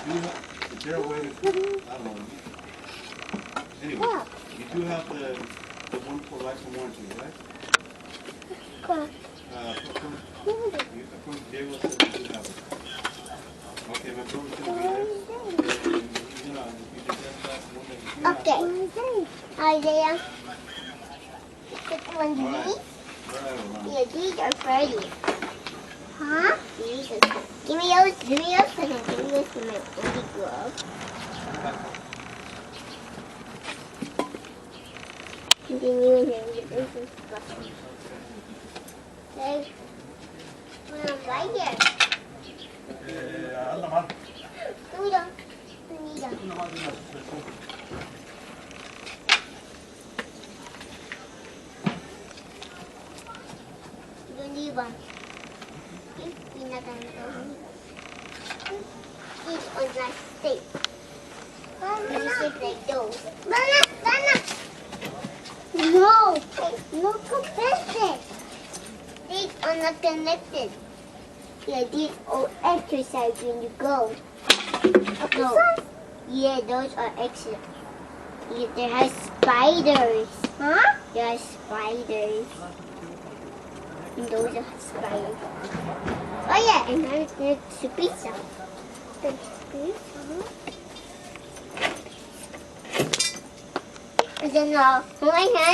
Is there a way to, I don't know. Anyway, you do have the one for lifetime warranty, right? Diego said you do have it. Okay, my brother's going to be there. You know, you can get that one that you have. Okay. Isaiah. One of these? Yeah, these are Freddy. Huh? These are... Give me those for him. Give me this for my baby glove. Continue him. This is special. Okay. Right here. Anda mal. Mira. Mira. You need one. Each on that stick. You sit like those. Banana. No. No connected. These are not connected. Yeah, these are exercise when you go. No. Yeah, those are exercise. Yeah, there has spiders. Huh? There are spiders. And those are spiders. Oh yeah, and there's the pizza. And then my hand.